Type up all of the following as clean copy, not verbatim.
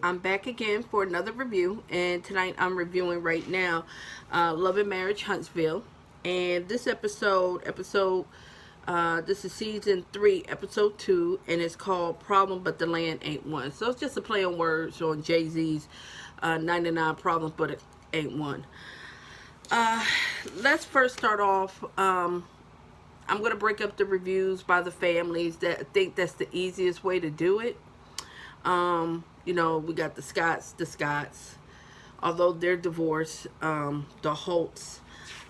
I'm back again for another review, and tonight I'm reviewing right now Love and Marriage Huntsville. And this this is season 3, episode 2, and it's called Problem But the Land Ain't One. So it's just a play on words on Jay-Z's 99 Problems But It Ain't One. Let's first start off. I'm going to break up the reviews by the families. That I think that's the easiest way to do it. We got the Scotts, although they're divorced, the Holtz,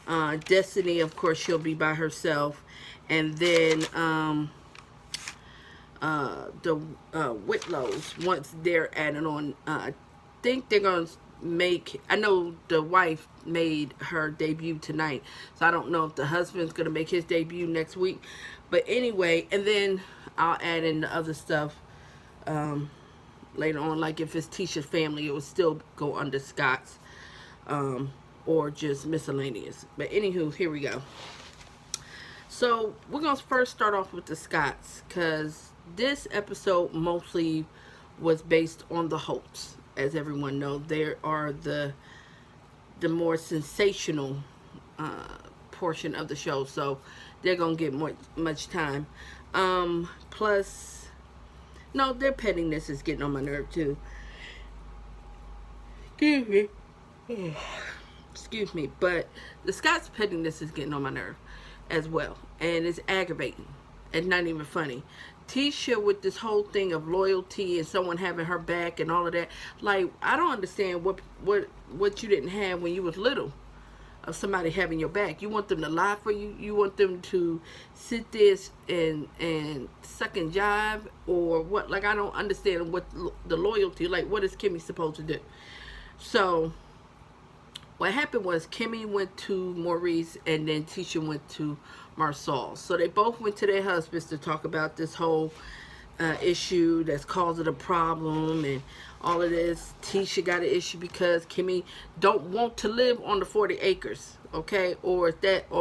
Destiny, of course, she'll be by herself, and then the Whitlows, once they're added on, I think they're going to I know the wife made her debut tonight, so I don't know if the husband's going to make his debut next week, but anyway, and then I'll add in the other stuff, later on, like if it's Tisha's family, it would still go under Scott's, or just miscellaneous. But anywho, here we go. So we're gonna first start off with the Scotts, because this episode mostly was based on the Holtz. As everyone knows, they are the more sensational portion of the show, so they're gonna get much time. Plus, no, their pettiness is getting on my nerve too. Excuse me. Excuse me. But the Scott's pettiness is getting on my nerve as well. And it's aggravating. And not even funny. Tisha with this whole thing of loyalty and someone having her back and all of that. Like, I don't understand what you didn't have when you was little. Of somebody having your back. You want them to lie for you. You want them to sit there and suck and jive, or what? Like, I don't understand what the loyalty. Like, what is Kimmy supposed to do? So what happened was Kimmy went to Maurice, and then Tisha went to Marsal. So they both went to their husbands to talk about this whole issue that's causing a problem and all of this. Tisha got an issue because Kimmy don't want to live on the 40 acres, okay, or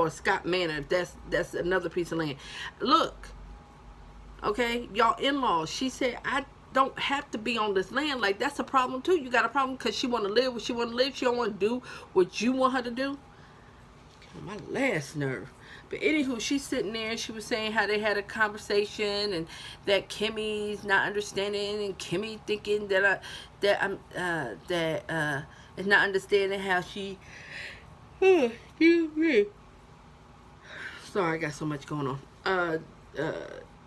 Scott Manor. That's another piece of land. Look, okay, y'all in-laws. She said, I don't have to be on this land. Like, that's a problem too. You got a problem because she want to live what she want to live. She don't want to do what you want her to do. My last nerve. But anywho, she's sitting there and she was saying how they had a conversation and that Kimmy's not understanding, and Kimmy thinking that is not understanding how she. Excuse me. Sorry, I got so much going on.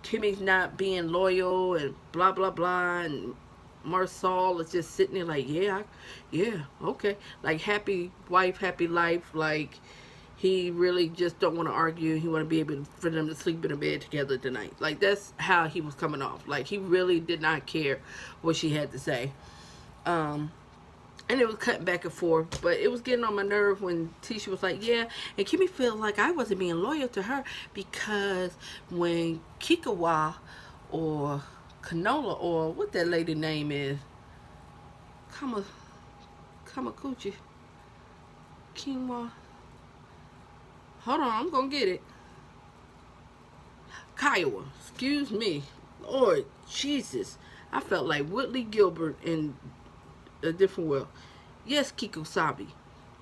Kimmy's not being loyal and blah blah blah, and Marsal is just sitting there like, yeah, okay, like happy wife, happy life, like. He really just don't want to argue. He want to be able for them to sleep in a bed together tonight. Like, that's how he was coming off. Like, he really did not care what she had to say. And it was cutting back and forth. But it was getting on my nerve when Tisha was like, yeah. And Kimmy felt like I wasn't being loyal to her because when Kikawa or Canola or what that lady name is, Kamakuchi, Quinoa. Hold on, I'm gonna get it. Kiowa, excuse me. Lord Jesus. I felt like Whitley Gilbert in a different world. Yes, Kiko Sabi.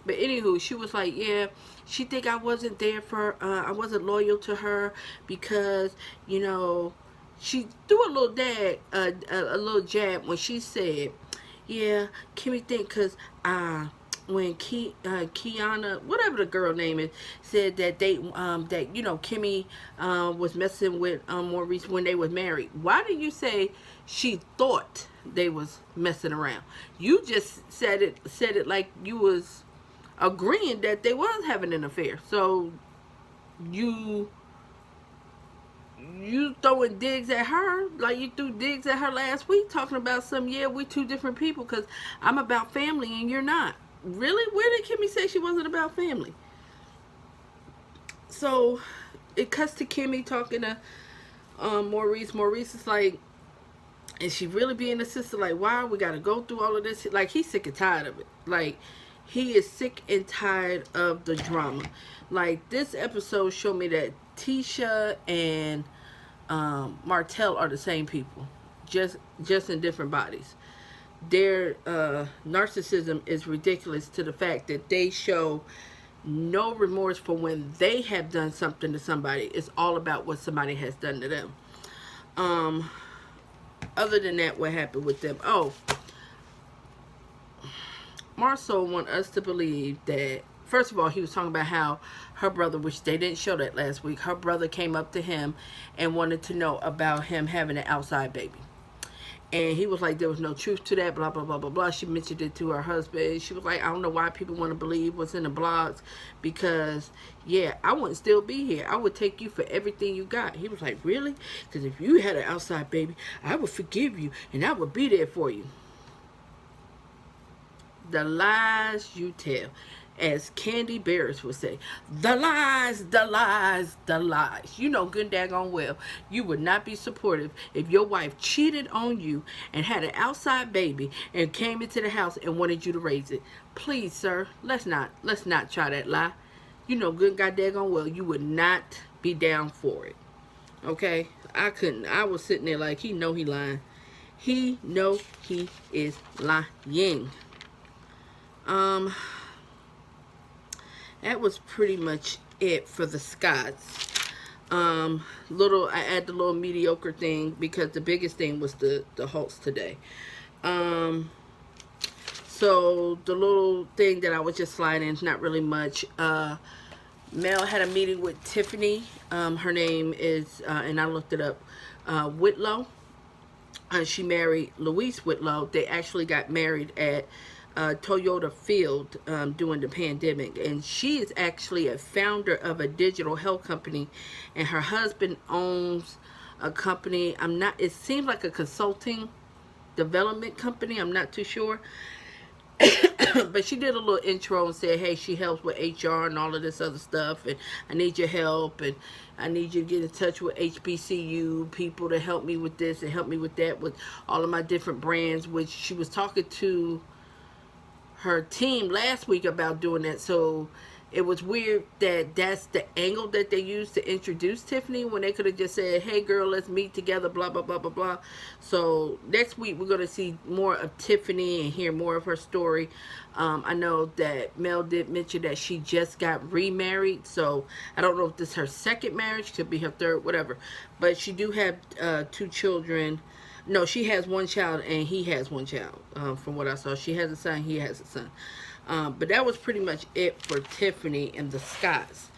But anywho, she was like, yeah, she think I wasn't there for I wasn't loyal to her because, she threw a little jab when she said, yeah, Kimmy think because when Kiana, whatever the girl name is, said that Kimmy was messing with Maurice when they was married. Why did you say she thought they was messing around? You just said it like you was agreeing that they was having an affair. So you throwing digs at her like you threw digs at her last week, talking about we two different people because I'm about family and you're not. Really? Where did Kimmy say she wasn't about family? So it cuts to Kimmy talking to Maurice. Maurice is like, is she really being a sister? Like, why we gotta go through all of this? Like, he's sick and tired of it. Like, he is sick and tired of the drama. Like, this episode showed me that Tisha and Martell are the same people, just in different bodies. their narcissism is ridiculous to the fact that they show no remorse for when they have done something to somebody. It's all about what somebody has done to them. Other than that, what happened with them? Oh, Marceau want us to believe that, first of all, he was talking about how her brother, which they didn't show that last week, her brother came up to him and wanted to know about him having an outside baby. And he was like, there was no truth to that, blah, blah, blah, blah, blah. She mentioned it to her husband. She was like, I don't know why people want to believe what's in the blogs, because, yeah, I wouldn't still be here. I would take you for everything you got. He was like, really? Because if you had an outside baby, I would forgive you, and I would be there for you. The lies you tell. As Candy Barris would say, the lies, the lies, the lies. You know good daggone well you would not be supportive if your wife cheated on you and had an outside baby and came into the house and wanted you to raise it. Please, sir, let's not try that lie. You know good daggone well you would not be down for it. Okay? I couldn't. I was sitting there like, he know he lying. He know he is lying. That was pretty much it for the Scotts. I add the little mediocre thing because the biggest thing was the Hulks today. So the little thing that I was just sliding is not really much. Mel had a meeting with Tiffany. Her name is, and I looked it up, Whitlow. She married Louise Whitlow. They actually got married at Toyota Field during the pandemic, and she is actually a founder of a digital health company, and her husband owns a company. It seems like a consulting development company. I'm not too sure. But she did a little intro and said, hey, she helps with HR and all of this other stuff, and I need your help, and I need you to get in touch with HBCU people to help me with this and help me with that, with all of my different brands, which she was talking to her team last week about doing that. So it was weird that that's the angle that they used to introduce Tiffany, when they could have just said, hey girl, let's meet together, blah blah blah blah blah. So next week we're going to see more of Tiffany and hear more of her story. I know that Mel did mention that she just got remarried, so I don't know if this is her second marriage, could be her third, whatever, but she do have 2 children. No, she has 1 child and he has 1 child. From what I saw, she has a son, he has a son. But that was pretty much it for Tiffany and the Scotts.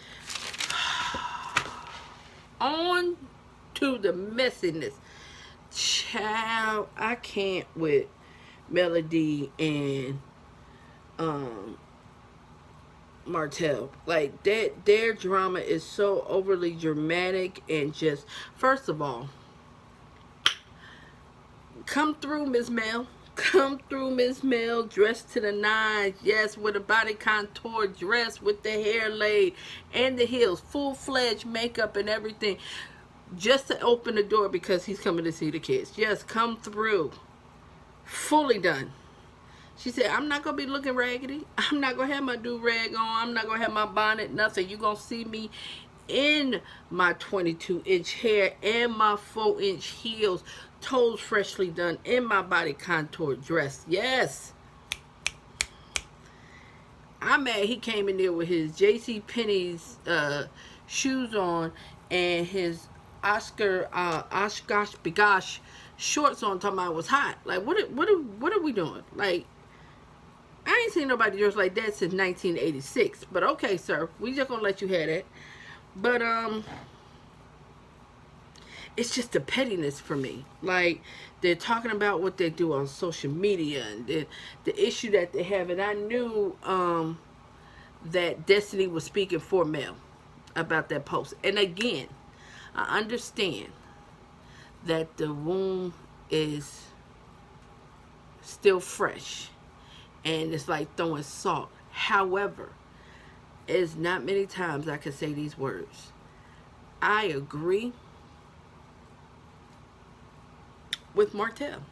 On to the messiness. Child, I can't with Melody and Martell. Like, their drama is so overly dramatic, and just, first of all, come through, Miss Mel. Come through, Miss Mel, dressed to the nines. Yes, with a body contour dress, with the hair laid and the heels, full-fledged makeup and everything, just to open the door because he's coming to see the kids. Yes, come through. Fully done. She said, I'm not going to be looking raggedy. I'm not going to have my do-rag on. I'm not going to have my bonnet, nothing. You're going to see me in my 22-inch hair and my 4-inch heels, toes freshly done, in my body contour dress. Yes. I'm mad he came in there with his J.C. Penney's shoes on and his Oshkosh Bigosh shorts on, talking about it was hot. Like, what are we doing? Like, I ain't seen nobody dressed like that since 1986. But okay, sir, we just gonna let you have that. But it's just the pettiness for me. Like, they're talking about what they do on social media and the issue that they have. And I knew that Destiny was speaking for Mel about that post. And again, I understand that the wound is still fresh and it's like throwing salt. However, it's not many times I can say these words. I agree with Martell.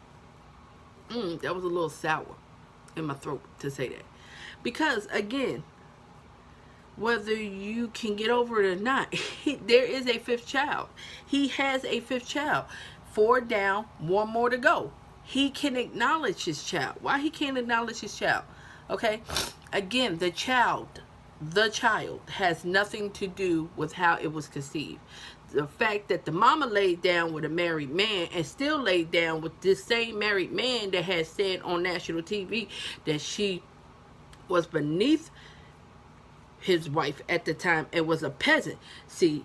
That was a little sour in my throat to say that. Because, again, whether you can get over it or not, there is a 5th child. He has a 5th child. 4 down, 1 more to go. he can acknowledge his child. Why he can't acknowledge his child? Okay? Again, the child has nothing to do with how it was conceived. The fact that the mama laid down with a married man and still laid down with this same married man that had said on national TV that she was beneath his wife at the time and was a peasant. See,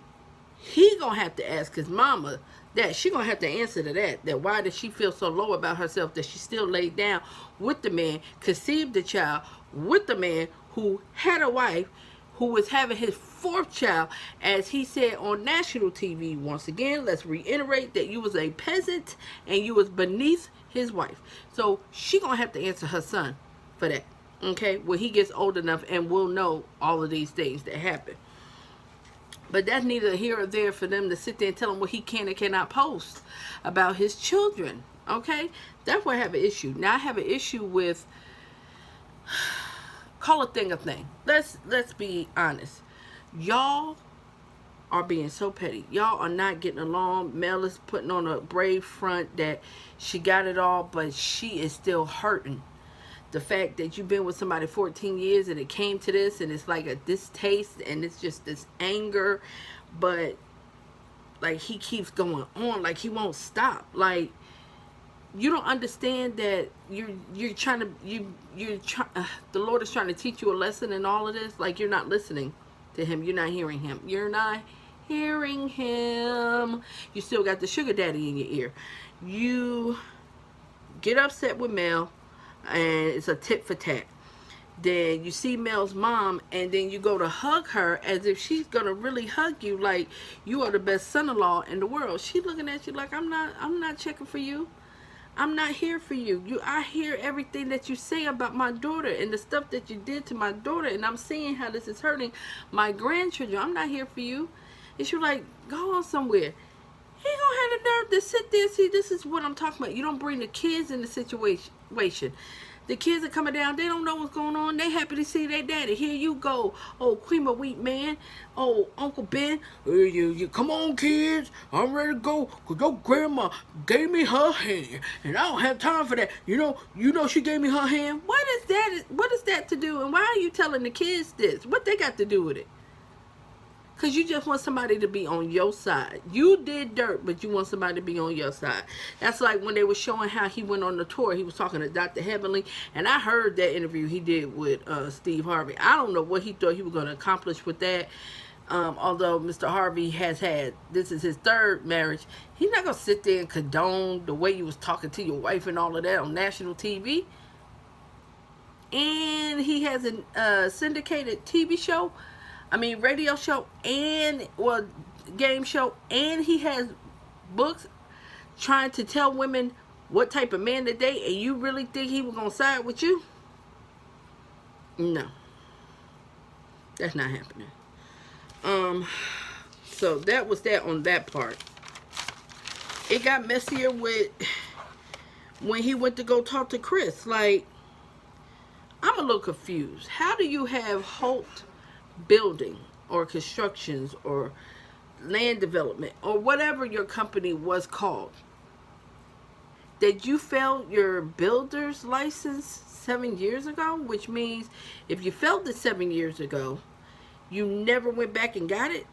he gonna have to ask his mama that. She gonna have to answer to that why does she feel so low about herself that she still laid down with the man, conceived the child with the man who had a wife, who was having his fourth child, as he said on national TV. Once again, let's reiterate that you was a peasant and you was beneath his wife. So she gonna have to answer her son for that, okay, when he gets old enough and will know all of these things that happen. But that's neither here or there for them to sit there and tell him what he can and cannot post about his children. Okay? That's where I have an issue. Now I have an issue with, call a thing a thing. Let's be honest. Y'all are being so petty. Y'all are not getting along. Mel is putting on a brave front that she got it all, but she is still hurting. The fact that you've been with somebody 14 years and it came to this and it's like a distaste and it's just this anger, but like he keeps going on, like he won't stop. Like, you don't understand that you're trying to the Lord is trying to teach you a lesson in all of this. Like, you're not listening to him. You're not hearing him. You're not hearing him. You still got the sugar daddy in your ear. You get upset with Mel and it's a tit for tat. Then you see Mel's mom and then you go to hug her as if she's gonna really hug you, like you are the best son-in-law in the world. She looking at you like, I'm not checking for you. I'm not here for you. I hear everything that you say about my daughter and the stuff that you did to my daughter, and I'm seeing how this is hurting my grandchildren. I'm not here for you. And she's like, go on somewhere. He gonna have the nerve to sit there. See, this is what I'm talking about. You don't bring the kids in the situation. The kids are coming down. They don't know what's going on. They happy to see their daddy. Here you go. Oh, cream of wheat man. Oh, Uncle Ben. You come on, kids. I'm ready to go. Cause your grandma gave me her hand, and I don't have time for that. You know she gave me her hand. What is that? What is that to do? And why are you telling the kids this? What they got to do with it? Because you just want somebody to be on your side. You did dirt, but you want somebody to be on your side. That's like when they were showing how he went on the tour. He was talking to Dr. Heavenly. And I heard that interview he did with Steve Harvey. I don't know what he thought he was going to accomplish with that. Although Mr. Harvey has had, this is his third marriage. He's not going to sit there and condone the way you was talking to your wife and all of that on national TV. And he has a syndicated TV show. Radio show and, game show, and he has books trying to tell women what type of man to date, and you really think he was going to side with you? No. That's not happening. So that was that on that part. It got messier with when he went to go talk to Chris. Like, I'm a little confused. How do you have Holt building or constructions or land development or whatever your company was called, that you failed your builder's license 7 years ago? Which means if you failed it 7 years ago, you never went back and got it,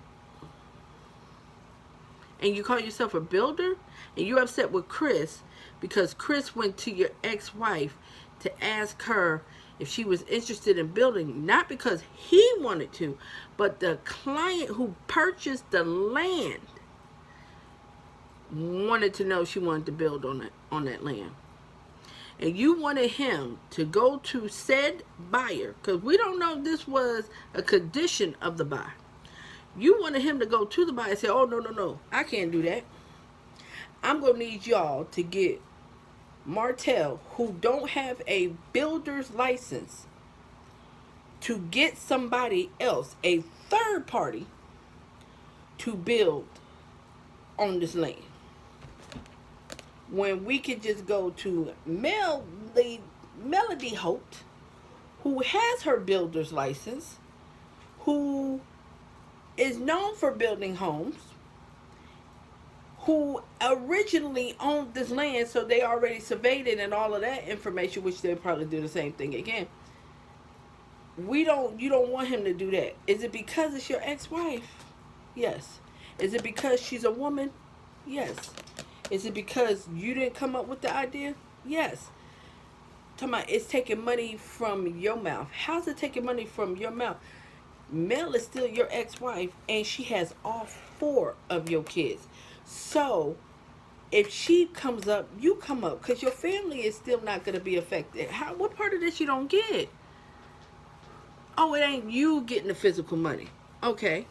and you call yourself a builder, and you're upset with Chris because Chris went to your ex-wife to ask her if she was interested in building, not because he wanted to, but the client who purchased the land wanted to know she wanted to build on that land. And you wanted him to go to said buyer, because we don't know if this was a condition of the buy. You wanted him to go to the buyer and say, oh, no, I can't do that. I'm going to need y'all to get Martell, who don't have a builder's license, to get somebody else, a third party, to build on this land. When we could just go to Melody Holt, who has her builder's license, who is known for building homes, who originally owned this land, so they already surveyed it and all of that information, which they'll probably do the same thing again. You don't want him to do that. Is it because it's your ex-wife? Yes. Is it because she's a woman? Yes. Is it because you didn't come up with the idea? Yes. Talking about it's taking money from your mouth. How's it taking money from your mouth? Mel is still your ex-wife, and she has all 4 of your kids. So, if she comes up, you come up, because your family is still not going to be affected. What part of this you don't get? Oh, it ain't you getting the physical money. Okay.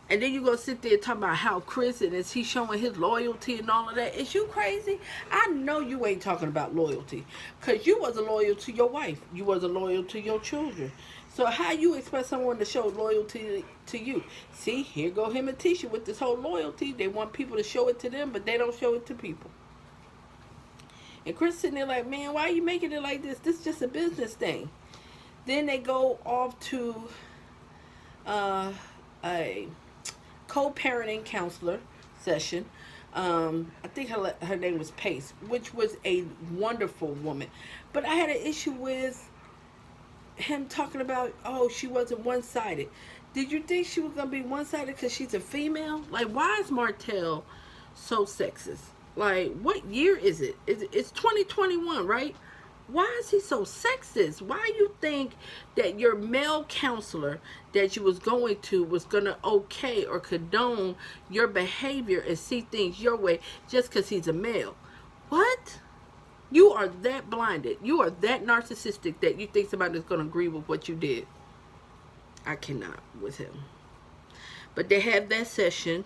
And then you go sit there talking about how Chris and is he showing his loyalty and all of that. Is you crazy? I know you ain't talking about loyalty. Because you wasn't loyal to your wife. You wasn't loyal to your children. So how you expect someone to show loyalty to you? See, here go him and Tisha with this whole loyalty. They want people to show it to them, but they don't show it to people. And Chris sitting there like, man, why are you making it like this? This is just a business thing. Then they go off to a co-parenting counselor session. I think her name was Pace, which was a wonderful woman. But I had an issue with him talking about, oh, she wasn't one-sided. Did you think she was going to be one-sided because she's a female? Like, why is Martell so sexist? Like, what year is it? It's 2021, right? Why is he so sexist? Why you think that your male counselor that you was going to was going to okay or condone your behavior and see things your way just because he's a male? What? You are that blinded. You are that narcissistic that you think somebody's going to agree with what you did. I cannot with him. But they had that session.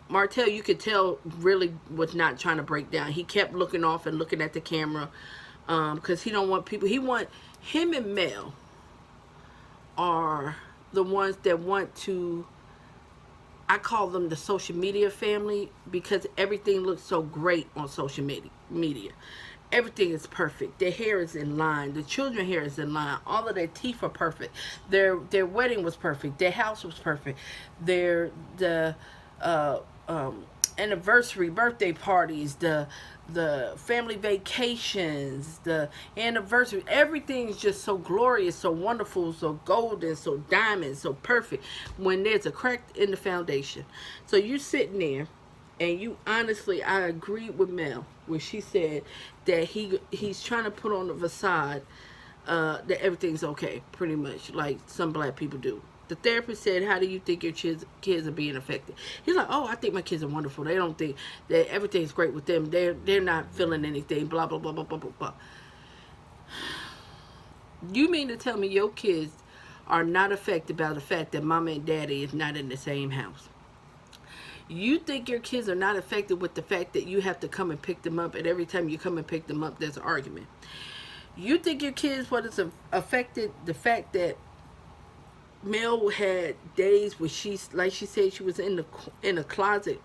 Martell, you could tell, really was not trying to break down. He kept looking off and looking at the camera because he don't want people. Him and Mel are the ones that want to, I call them the social media family because everything looks so great on social media. Everything is perfect. Their hair is in line. The children's hair is in line. All of their teeth are perfect. Their wedding was perfect. Their house was perfect. Anniversary, birthday parties, the family vacations, the anniversary, everything's just so glorious, so wonderful, so golden, so diamond, so perfect when there's a crack in the foundation. So you sitting there and you honestly, I agree with Mel when she said that he's trying to put on a facade that everything's okay, pretty much like some black people do. The therapist said, how do you think your kids are being affected? He's like, oh, I think my kids are wonderful. They don't think that everything's great with them. They're not feeling anything, blah, blah, blah, blah, blah, blah, blah. You mean to tell me your kids are not affected by the fact that mama and daddy is not in the same house? You think your kids are not affected with the fact that you have to come and pick them up, and every time you come and pick them up, there's an argument? You think your kids, what is affected the fact that Mel had days where she said she was in a closet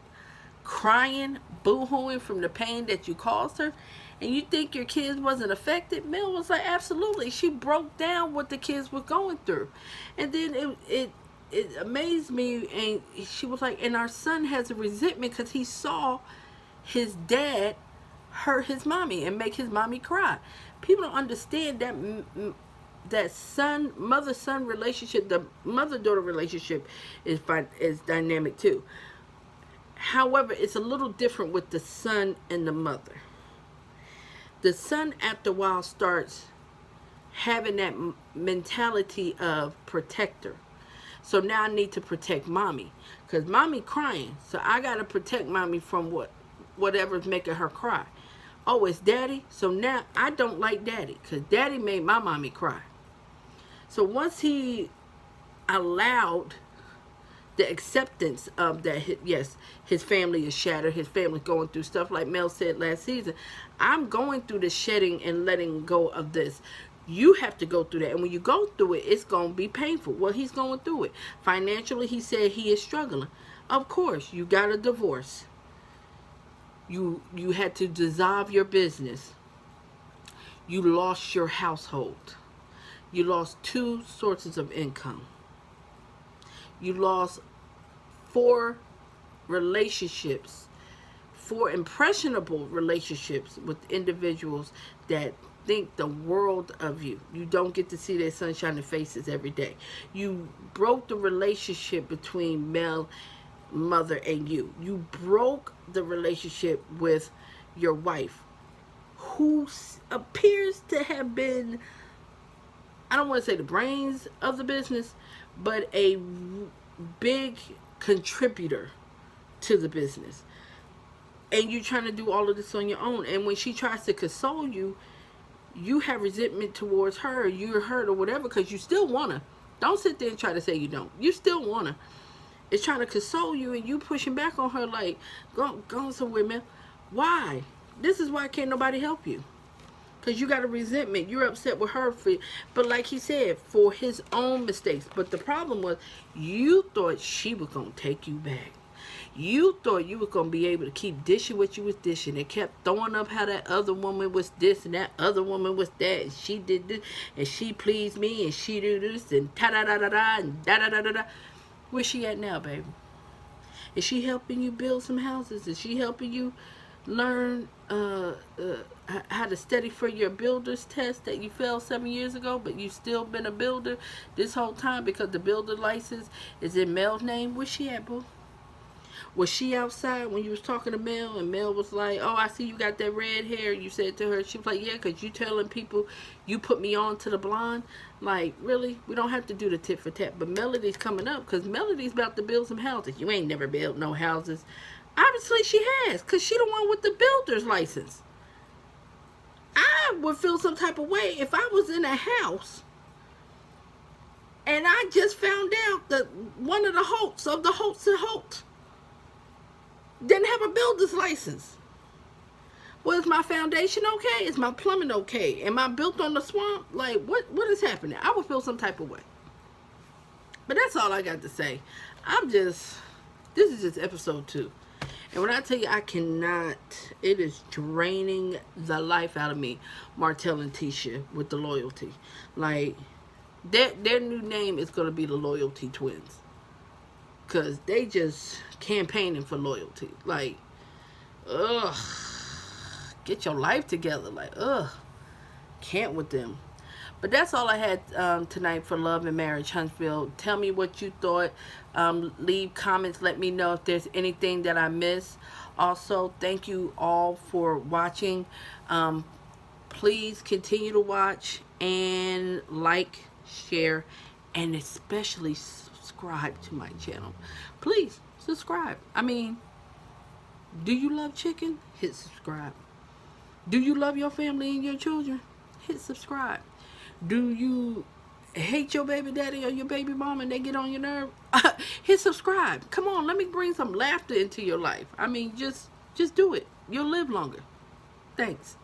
crying, boo-hooing from the pain that you caused her, and you think your kids wasn't affected? Mel was like, absolutely. She broke down what the kids were going through, and then it amazed me, and she was like, and our son has a resentment because he saw his dad hurt his mommy and make his mommy cry. People don't understand that mother-son relationship, the mother-daughter relationship is dynamic too. However, it's a little different with the son and the mother. The son, after a while, starts having that mentality of protector. So now I need to protect mommy because mommy crying. So I got to protect mommy from whatever's making her cry. Oh, it's daddy. So now I don't like daddy because daddy made my mommy cry. So once he allowed the acceptance of that, yes, his family is shattered, his family's going through stuff like Mel said last season. I'm going through the shedding and letting go of this. You have to go through that. And when you go through it, it's going to be painful. Well, he's going through it. Financially, he said he is struggling. Of course, you got a divorce. You had to dissolve your business. You lost your household. You lost 2 sources of income. You lost 4 relationships, for impressionable relationships with individuals that think the world of you. You don't get to see their sunshiny faces every day. You broke the relationship between Mel, mother, and you. You broke the relationship with your wife, who appears to have been, I don't want to say the brains of the business, but a big contributor to the business. And you're trying to do all of this on your own. And when she tries to console you, you have resentment towards her. You're hurt or whatever, because you still want her. Don't sit there and try to say you don't. You still want her. It's trying to console you, and you pushing back on her like, go somewhere, man. Why? This is why can't nobody help you. Because you got a resentment. You're upset with her. But like he said, for his own mistakes. But the problem was, you thought she was going to take you back. You thought you were going to be able to keep dishing what you was dishing, and kept throwing up how that other woman was this and that other woman was that, and she did this, and she pleased me, and she did this, and ta-da-da-da-da, and da-da-da-da-da. Where's she at now, baby? Is she helping you build some houses? Is she helping you learn how to study for your builder's test that you failed 7 years ago, but you still been a builder this whole time because the builder license is in Mel's name? Where's she at, boo? Was she outside when you was talking to Mel, and Mel was like, oh, I see you got that red hair? You said to her, she was like, yeah, because you telling people you put me on to the blonde. Like, really? We don't have to do the tit for tat. But Melody's coming up, because Melody's about to build some houses. You ain't never built no houses. Obviously she has, because she the one with the builder's license. I would feel some type of way if I was in a house and I just found out that one of the Holts of the Holts and Holt didn't have a builder's license. Well, is my foundation okay? Is my plumbing okay? Am I built on the swamp? Like, what is happening? I would feel some type of way. But that's all I got to say. This is just episode 2. And when I tell you I cannot, it is draining the life out of me, Martell and Tisha, with the loyalty. Like, their new name is going to be the Loyalty Twins. Because they just campaigning for loyalty. Like, ugh. Get your life together. Like, ugh. Can't with them. But that's all I had tonight for Love and Marriage Huntsville. Tell me what you thought. Leave comments. Let me know if there's anything that I missed. Also, thank you all for watching. Please continue to watch and like, share, and especially subscribe to my channel. Please subscribe. I mean, do you love chicken? Hit subscribe. Do you love your family and your children? Hit subscribe. Do you hate your baby daddy or your baby mama and they get on your nerve? Hit subscribe. Come on, let me bring some laughter into your life. I mean, just do it. You'll live longer. Thanks.